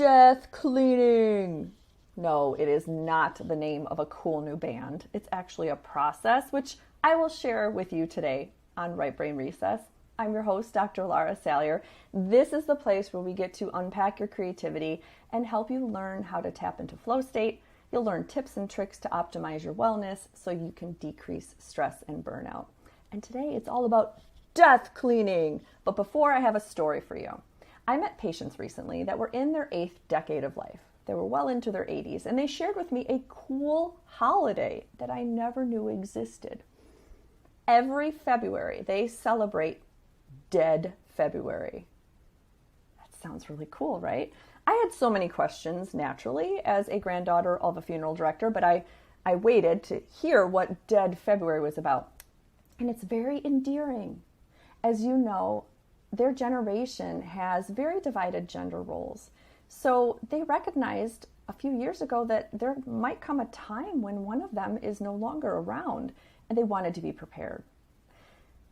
Death Cleaning. No, it is not the name of a cool new band. It's actually a process, which I will share with you today on Right Brain Recess. I'm your host, Dr. Laura Salyer. This is the place where we get to unpack your creativity and help you learn how to tap into flow state. You'll learn tips and tricks to optimize your wellness so you can decrease stress and burnout. And today it's all about death cleaning. But before, I have a story for you. I met patients recently that were in their 8th decade of life. They were well into their 80s, and they shared with me a cool holiday that I never knew existed. Every February, they celebrate Dead February. That sounds really cool, right? I had so many questions, naturally, as a granddaughter of a funeral director, but I waited to hear what Dead February was about. And it's very endearing. As you know, their generation has very divided gender roles. So they recognized a few years ago that there might come a time when one of them is no longer around, and they wanted to be prepared.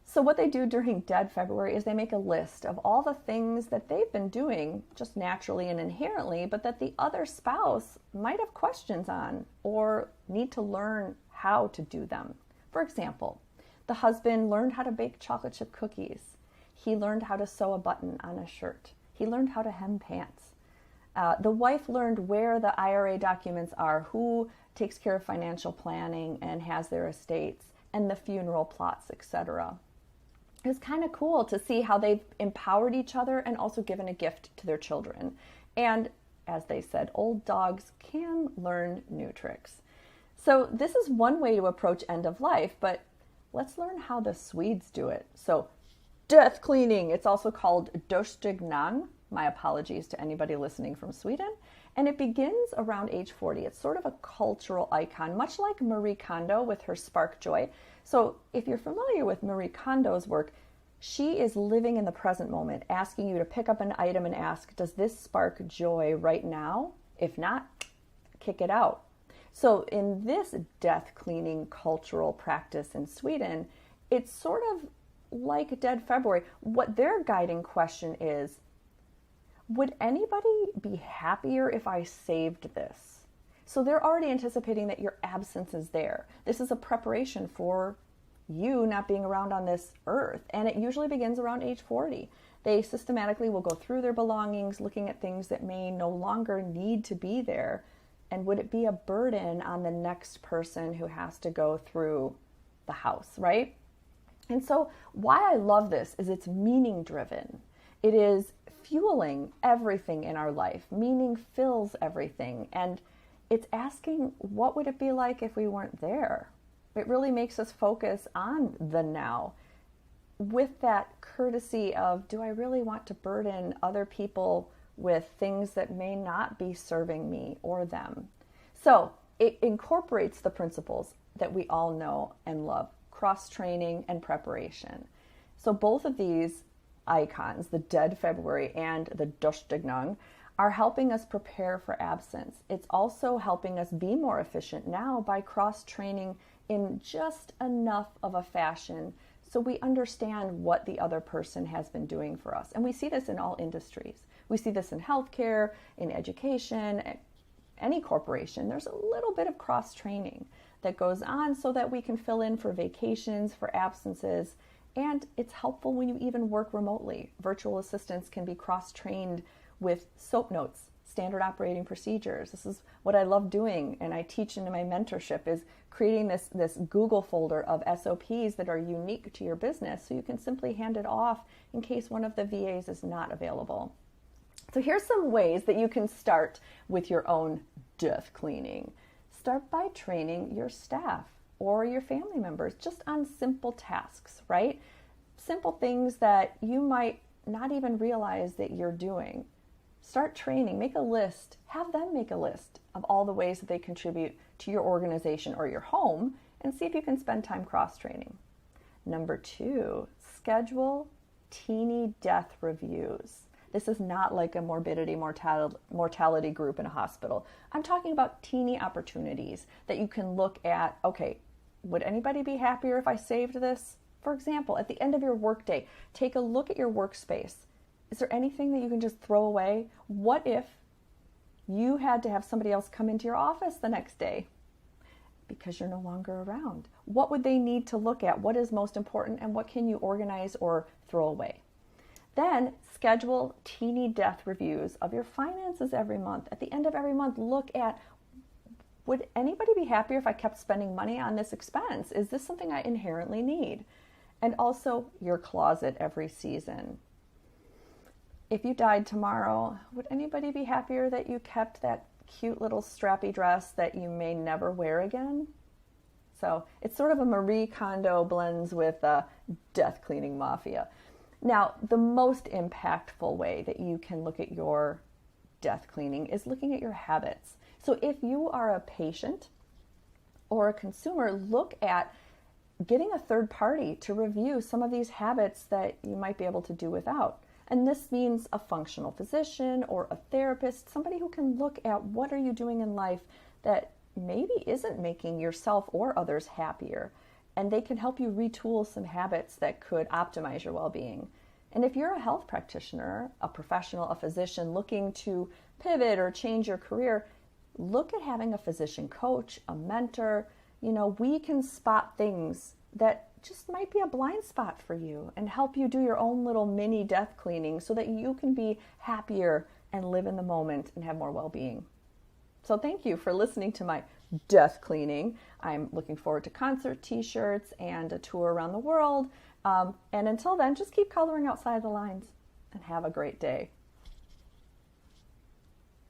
So what they do during Dead February is they make a list of all the things that they've been doing just naturally and inherently, but that the other spouse might have questions on or need to learn how to do them. For example, the husband learned how to bake chocolate chip cookies. He learned how to sew a button on a shirt. He learned how to hem pants. The wife learned where the IRA documents are, who takes care of financial planning and has their estates, and the funeral plots, etc. It was kind of cool to see how they've empowered each other and also given a gift to their children. And as they said, old dogs can learn new tricks. So this is one way to approach end of life, but let's learn how the Swedes do it. So death cleaning, it's also called dödsdag. My apologies to anybody listening from Sweden. And it begins around age 40. It's sort of a cultural icon, much like Marie Kondo with her Spark Joy. So if you're familiar with Marie Kondo's work, she is living in the present moment, asking you to pick up an item and ask, does this spark joy right now? If not, kick it out. So in this death cleaning cultural practice in Sweden, it's sort of like Dead February. What their guiding question is, would anybody be happier if I saved this? So they're already anticipating that your absence is there. This is a preparation for you not being around on this earth. And it usually begins around age 40. They systematically will go through their belongings, looking at things that may no longer need to be there. And would it be a burden on the next person who has to go through the house, right? And so why I love this is it's meaning driven. It is fueling everything in our life. Meaning fills everything. And it's asking, what would it be like if we weren't there? It really makes us focus on the now with that courtesy of, do I really want to burden other people with things that may not be serving me or them? So it incorporates the principles that we all know and love, cross-training and preparation. So both of these icons, the Dead February and the dödsdag, are helping us prepare for absence. It's also helping us be more efficient now by cross-training in just enough of a fashion so we understand what the other person has been doing for us. And we see this in all industries. We see this in healthcare, in education, any corporation. There's a little bit of cross-training that goes on so that we can fill in for vacations, for absences, and it's helpful when you even work remotely. Virtual assistants can be cross-trained with SOAP notes, standard operating procedures. This is what I love doing, and I teach in my mentorship, is creating this Google folder of SOPs that are unique to your business so you can simply hand it off in case one of the VAs is not available. So here's some ways that you can start with your own death cleaning. Start by training your staff or your family members just on simple tasks, right? Simple things that you might not even realize that you're doing. Start training, make a list, have them make a list of all the ways that they contribute to your organization or your home, and see if you can spend time cross-training. Number 2, schedule teeny death reviews. This is not like a morbidity mortality group in a hospital. I'm talking about teeny opportunities that you can look at. Okay, would anybody be happier if I saved this? For example, at the end of your workday, take a look at your workspace. Is there anything that you can just throw away? What if you had to have somebody else come into your office the next day because you're no longer around. What would they need to look at? What is most important, and what can you organize or throw away? Then schedule teeny death reviews of your finances every month. At the end of every month, look at, would anybody be happier if I kept spending money on this expense? Is this something I inherently need? And also your closet every season. If you died tomorrow, would anybody be happier that you kept that cute little strappy dress that you may never wear again? So it's sort of a Marie Kondo blends with death cleaning mafia. Now, the most impactful way that you can look at your death cleaning is looking at your habits. So if you are a patient or a consumer, look at getting a third party to review some of these habits that you might be able to do without. And this means a functional physician or a therapist, somebody who can look at what are you doing in life that maybe isn't making yourself or others happier. And they can help you retool some habits that could optimize your well-being. And if you're a health practitioner, a professional, a physician looking to pivot or change your career, look at having a physician coach, a mentor. We can spot things that just might be a blind spot for you and help you do your own little mini death cleaning so that you can be happier and live in the moment and have more well-being. So thank you for listening to my death cleaning. I'm looking forward to concert t-shirts and a tour around the world. And until then, just keep coloring outside the lines and have a great day.